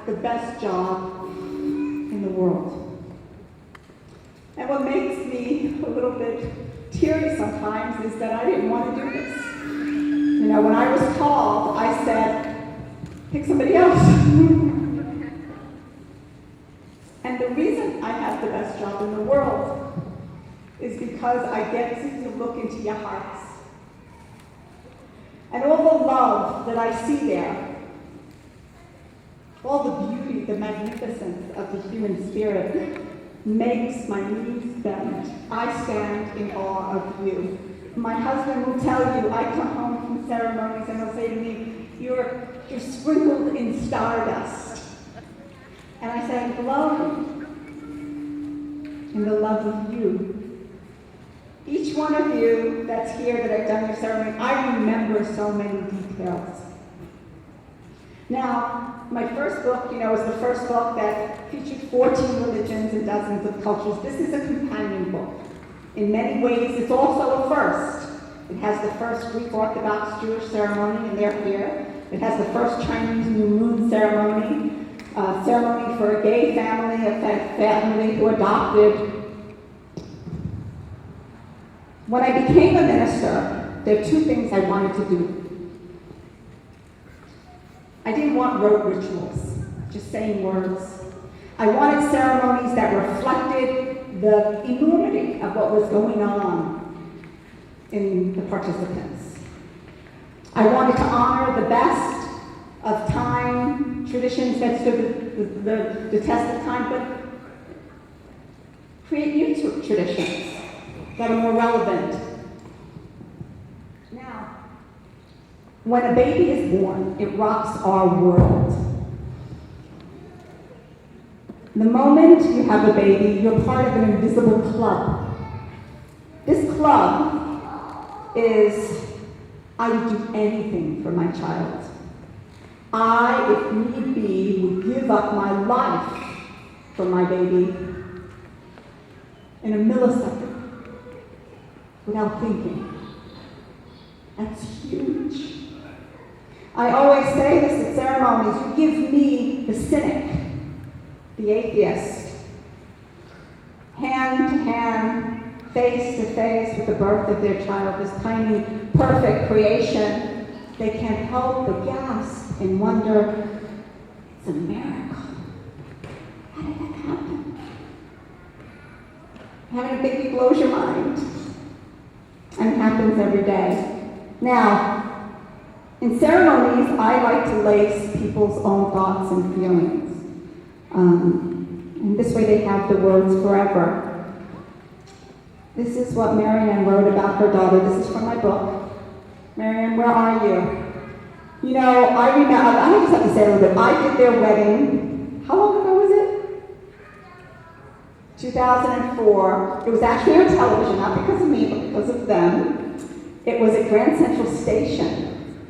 the best job in the world. And what makes me a little bit teary sometimes is that I didn't want to do this. You know, when I was called, I said, pick somebody else. And the reason I have the best job in the world is because I get to look into your hearts. And all the love that I see there, all the beauty, the magnificence of the human spirit makes my knees bend. I stand in awe of you. My husband will tell you, I come home from ceremonies and he'll say to me, you're sprinkled in stardust. And I say, I'm glowing in the love of you. Each one of you that's here that I've done your ceremony, I remember so many details. Now, my first book, was the first book that featured 14 religions and dozens of cultures. This is a companion book. In many ways, it's also a first. It has the first Greek Orthodox Jewish ceremony, and they're here. It has the first Chinese New Moon ceremony, ceremony for a gay family, a family who adopted. When I became a minister, there are two things I wanted to do. I didn't want rote rituals, just saying words. I wanted ceremonies that reflected the enormity of what was going on in the participants. I wanted to honor the best of time, traditions that stood the test of time, but create new traditions that are more relevant. Now, when a baby is born, it rocks our world. The moment you have a baby, you're part of an invisible club. This club is, I would do anything for my child. I, if need be, would give up my life for my baby in a millisecond without thinking. That's huge. I always say this at ceremonies, you give me the cynic, the atheist, hand to hand, face to face with the birth of their child, this tiny, perfect creation. They can't help but gasp and wonder, it's a miracle. How did that happen? Having a baby blows your mind. And it happens every day. Now, in ceremonies, I like to lace people's own thoughts and feelings. And this way they have the words forever. This is what Marianne wrote about her daughter. This is from my book. Marianne, where are you? I remember, I just have to say a little bit. I did their wedding, how long ago was it? 2004. It was actually on television, not because of me, but because of them. It was at Grand Central Station,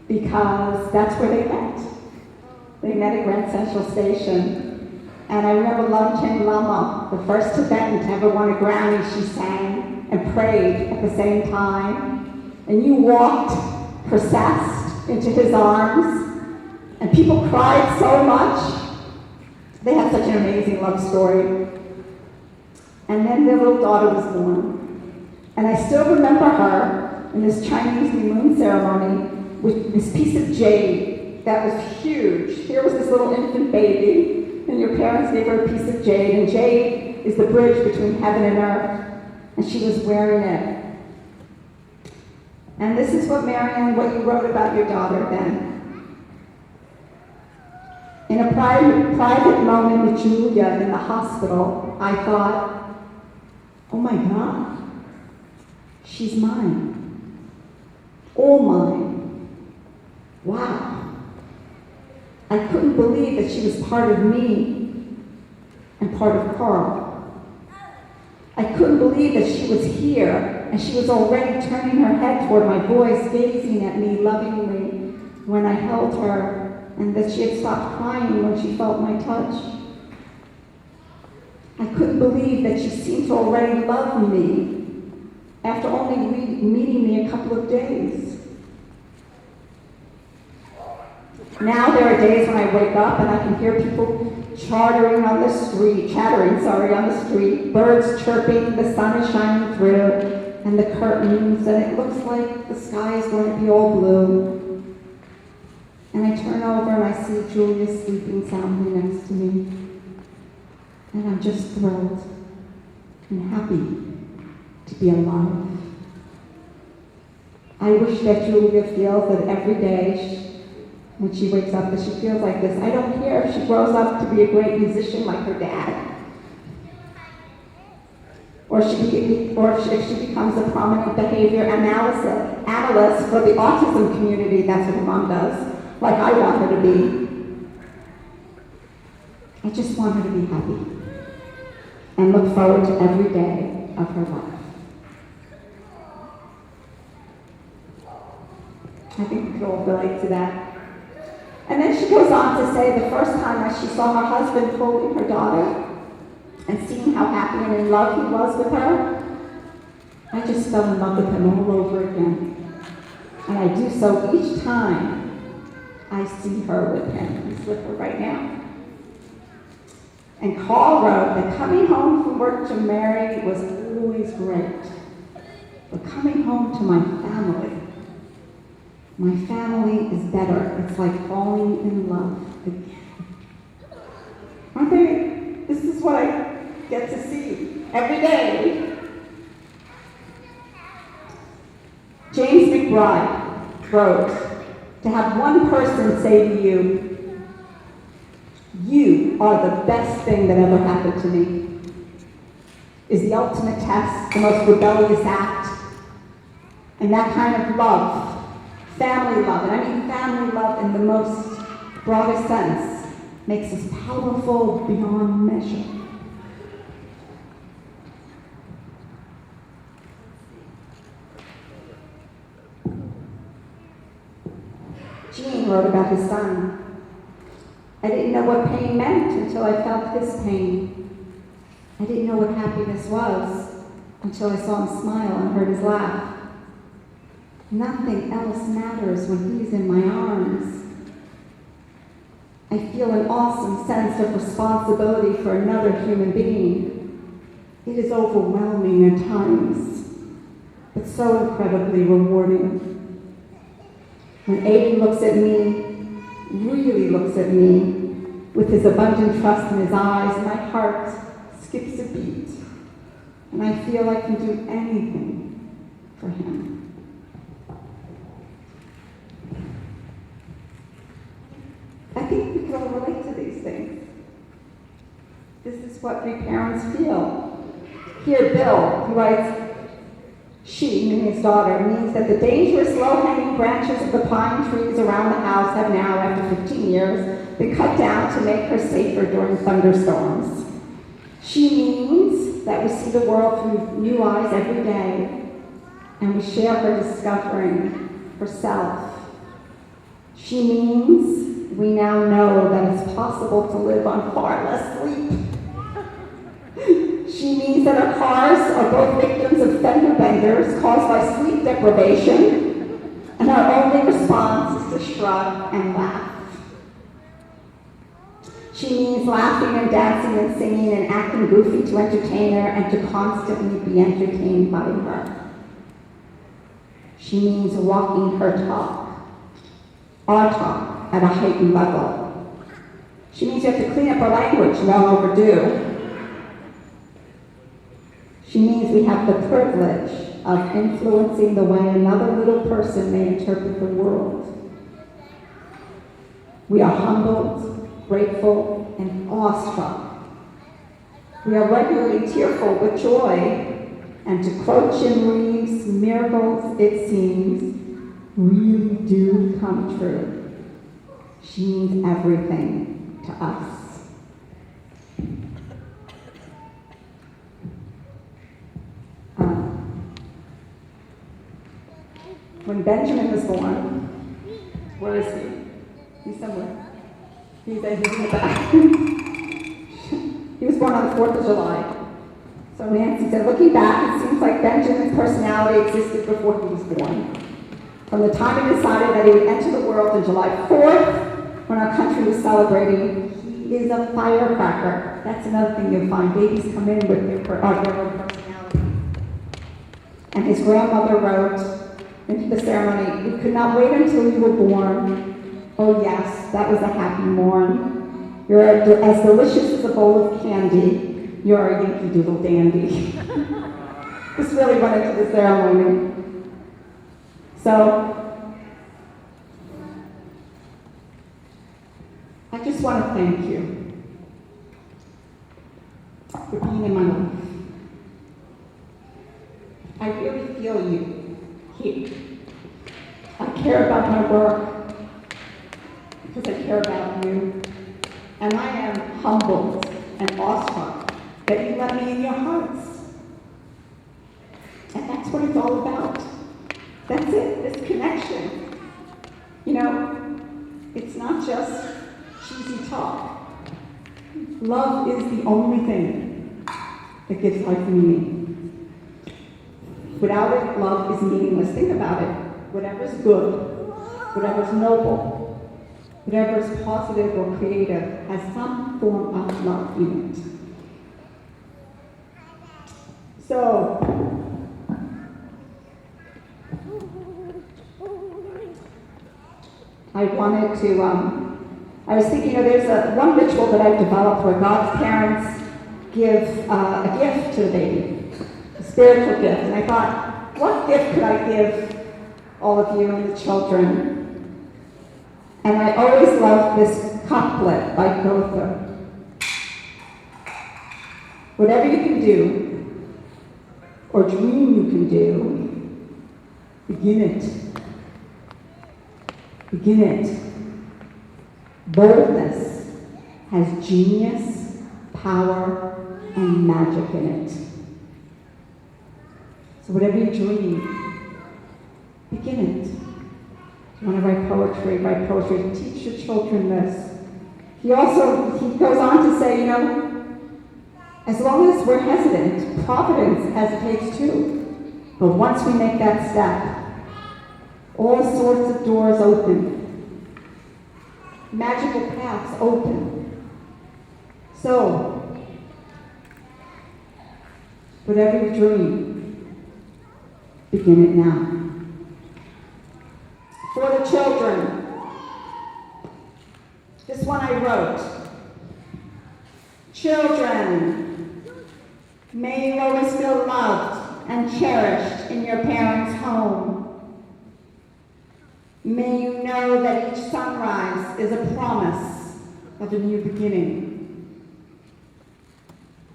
because that's where they met. They met at Grand Central Station. And I remember Lamchen Lama, the first Tibetan to ever win a Grammy, she sang and prayed at the same time. And you walked, processed, into his arms. And people cried so much. They had such an amazing love story. And then their little daughter was born. And I still remember her in this Chinese New Moon ceremony with this piece of jade that was huge. Here was this little infant baby, and your parents gave her a piece of jade, and jade is the bridge between heaven and earth, and she was wearing it. And this is what you wrote about your daughter then. In a private moment with Julia in the hospital, I thought, oh my God, she's mine. All mine. Wow. I couldn't believe that she was part of me and part of Carl. I couldn't believe that she was here and she was already turning her head toward my voice, gazing at me lovingly when I held her, and that she had stopped crying when she felt my touch. I couldn't believe that she seemed to already love me after only meeting me a couple of days. Now there are days when I wake up and I can hear people chattering on the street, birds chirping, the sun is shining through, and the curtains, and it looks like the sky is going to be all blue. And I turn over and I see Julia sleeping soundly next to me. And I'm just thrilled and happy to be alive. I wish that Julia feels that every day when she wakes up that she feels like this. I don't care if she grows up to be a great musician like her dad. Or if she becomes a prominent behavior analyst for the autism community, that's what her mom does, like I want her to be. I just want her to be happy and look forward to every day of her life. I think we can all relate to that. And then she goes on to say the first time that she saw her husband holding her daughter and seeing how happy and in love he was with her, I just fell in love with him all over again. And I do so each time I see her with him. He's with her right now. And Carl wrote that coming home from work to Mary was always great. But coming home to my family is better. It's like falling in love again. Aren't they? This is what I get to see every day. James McBride wrote, to have one person say to you, "You are the best thing that ever happened to me," is the ultimate test, the most rebellious act. And that kind of love, family love, and I mean family love in the most broadest sense, makes us powerful beyond measure. Gene wrote about his son. I didn't know what pain meant until I felt his pain. I didn't know what happiness was until I saw him smile and heard his laugh. Nothing else matters when he's in my arms. I feel an awesome sense of responsibility for another human being. It is overwhelming at times, but so incredibly rewarding. When Aiden looks at me, really looks at me, with his abundant trust in his eyes, my heart skips a beat, and I feel I can do anything for him. I think we can all relate to these things. This is what we parents feel. Here, Bill, who writes, she, meaning his daughter, means that the dangerous low-hanging branches of the pine trees around the house have now, after 15 years, been cut down to make her safer during thunderstorms. She means that we see the world through new eyes every day, and we share her discovering herself. She means we now know that it's possible to live on far less sleep. She means that our cars are both victims of fender benders caused by sleep deprivation, and our only response is to shrug and laugh. She means laughing and dancing and singing and acting goofy to entertain her and to constantly be entertained by her. She means walking her talk, our talk, at a heightened level. She means you have to clean up our language, long overdue. She means we have the privilege of influencing the way another little person may interpret the world. We are humbled, grateful, and awestruck. We are regularly tearful with joy, and to quote Jim Reeves, miracles, it seems, really do come true. She means everything to us. When Benjamin was born, where is he? He's somewhere. He's in the back. He was born on the 4th of July. So Nancy said, looking back, it seems like Benjamin's personality existed before he was born. From the time he decided that he would enter the world on July 4th when our country was celebrating, he is a firecracker. That's another thing you'll find. Babies come in with their own personality. And his grandmother wrote into the ceremony, "We could not wait until you were born. Oh yes, that was a happy morn. You're as delicious as a bowl of candy. You're a Yankee Doodle dandy." This really went into the ceremony. So, I just want to thank you for being in my life. I really feel you here. I care about my work because I care about you. And I am humbled and awestruck that you let me in your hearts. And that's what it's all about. That's it, this connection. You know, it's not just cheesy talk. Love is the only thing that gives life meaning. Without it, love is meaningless. Think about it. Whatever's good, whatever's noble, whatever is positive or creative has some form of love in it. So, I wanted to, I was thinking, there's one ritual that I've developed where God's parents give a gift to the baby, a spiritual gift. And I thought, what gift could I give all of you and the children? And I always loved this couplet by Goethe. Whatever you can do, or dream you can do, begin it. Begin it. Boldness has genius, power, and magic in it. So whatever you dream, begin it. If you want to write poetry, write poetry. Teach your children this. He goes on to say, as long as we're hesitant, Providence hesitates too. But once we make that step, all sorts of doors open. Magical paths open. So, whatever you dream, begin it now. For the children, this one I wrote. Children, may you always feel loved and cherished in your parents' home. May you know that each sunrise is a promise of a new beginning.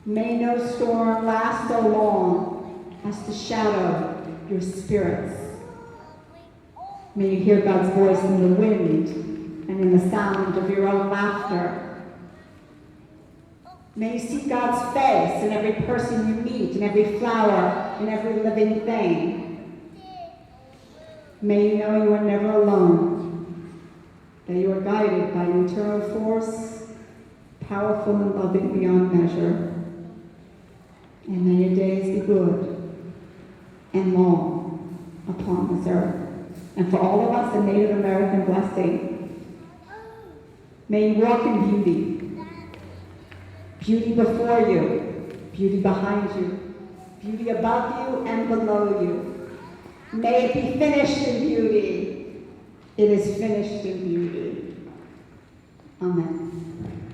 May no storm last so long as to shadow your spirits. May you hear God's voice in the wind and in the sound of your own laughter. May you see God's face in every person you meet, in every flower, in every living thing. May you know you are never alone, that you are guided by an eternal force, powerful and loving beyond measure. And may your days be good and long upon this earth. And for all of us, a Native American blessing. May you walk in beauty. Beauty before you, beauty behind you, beauty above you and below you. May it be finished in beauty. It is finished in beauty. Amen.